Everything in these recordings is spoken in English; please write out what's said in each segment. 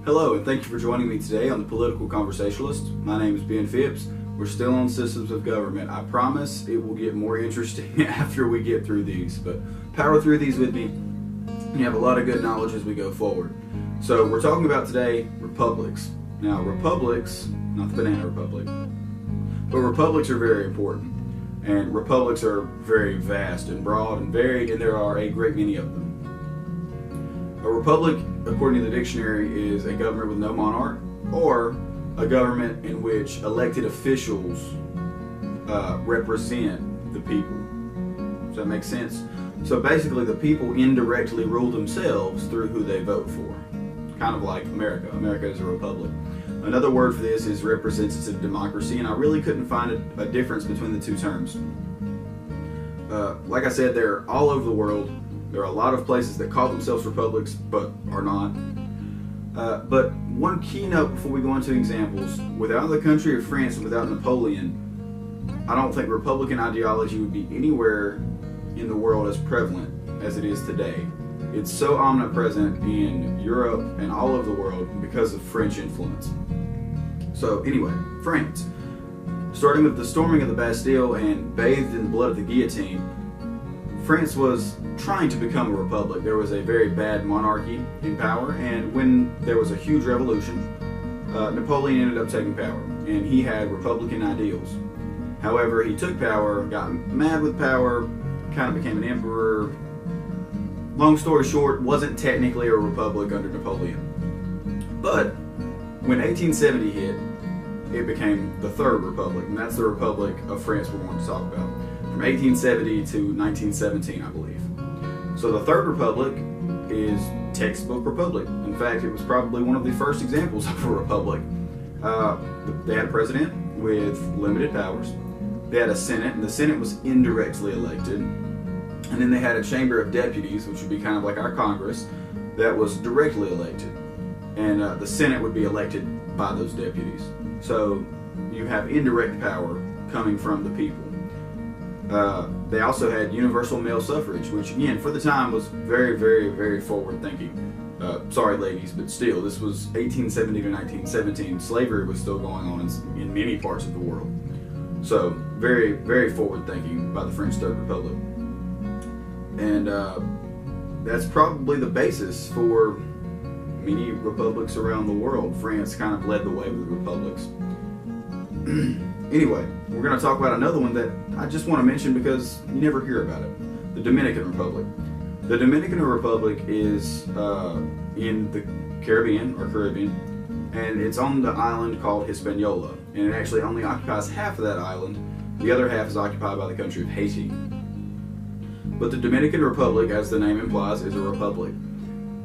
Hello, and thank you for joining me today on The Political Conversationalist. My name is Ben Phipps. We're still on systems of government. I promise it will get more interesting after we get through these, but power through these with me. You have a lot of good knowledge as we go forward. So we're talking about today republics. Now republics, not the banana republic, but republics are very important. And republics are very vast and broad and varied, and there are a great many of them. A republic, according to the dictionary, is a government with no monarch, or a government in which elected officials represent the people. Does that make sense? So basically the people indirectly rule themselves through who they vote for. Kind of like America. America is a republic. Another word for this is representative democracy, and I really couldn't find a difference between the two terms. Like I said, they're all over the world. There are a lot of places that call themselves republics, but are not. But one keynote before we go into examples, without the country of France and without Napoleon, I don't think Republican ideology would be anywhere in the world as prevalent as it is today. It's so omnipresent in Europe and all over the world because of French influence. So anyway, France. Starting with the storming of the Bastille and bathed in the blood of the guillotine, France was trying to become a republic. There was a very bad monarchy in power, and when there was a huge revolution, Napoleon ended up taking power, and he had republican ideals. However, he took power, got mad with power, kind of became an emperor. Long story short, wasn't technically a republic under Napoleon. But when 1870 hit, it became the Third Republic, and that's the Republic of France we're going to talk about. From 1870 to 1917, I believe. So the Third Republic is textbook republic. In fact, it was probably one of the first examples of a republic. They had a president with limited powers. They had a Senate, and the Senate was indirectly elected. And then they had a Chamber of Deputies, which would be kind of like our Congress, that was directly elected. And the Senate would be elected by those deputies. So you have indirect power coming from the people. They also had universal male suffrage, which again, for the time, was very, very, very forward thinking. Sorry ladies, but still, this was 1870 to 1917. Slavery was still going on in many parts of the world. So very, very forward thinking by the French Third Republic. And that's probably the basis for many republics around the world. France kind of led the way with republics. Anyway, we're going to talk about another one that I just want to mention because you never hear about it. The Dominican Republic. The Dominican Republic is in the Caribbean, and it's on the island called Hispaniola. And it actually only occupies half of that island. The other half is occupied by the country of Haiti. But the Dominican Republic, as the name implies, is a republic.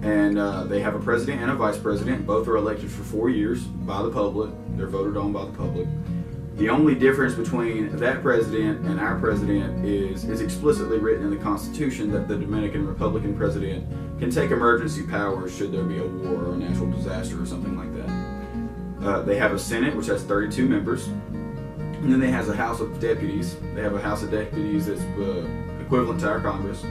And they have a president and a vice president. Both are elected for 4 years by the public. They're voted on by the public. The only difference between that president and our president is it's explicitly written in the Constitution that the Dominican Republican president can take emergency powers should there be a war or a natural disaster or something like that. They have a Senate, which has 32 members. And then they have a House of Deputies. They have a House of Deputies that's equivalent to our Congress,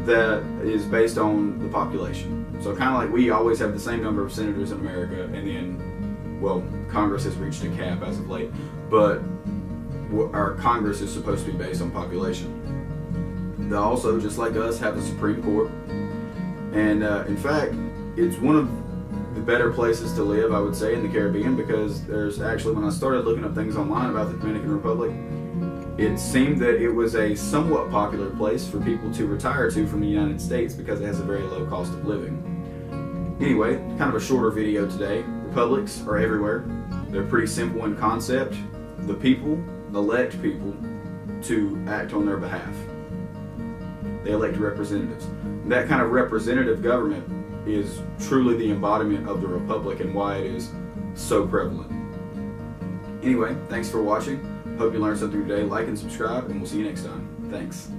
that is based on the population. So kind of like we always have the same number of senators in America, and then, well, Congress has reached a cap as of late, but our Congress is supposed to be based on population. They also, just like us, have the Supreme Court, and in fact, it's one of the better places to live, I would say, in the Caribbean, because there's actually, when I started looking up things online about the Dominican Republic, it seemed that it was a somewhat popular place for people to retire to from the United States because it has a very low cost of living. Anyway, kind of a shorter video today. Republics are everywhere. They're pretty simple in concept. The people elect people to act on their behalf. They elect representatives. That kind of representative government is truly the embodiment of the republic and why it is so prevalent. Anyway, thanks for watching. Hope you learned something today. Like and subscribe, and we'll see you next time. Thanks.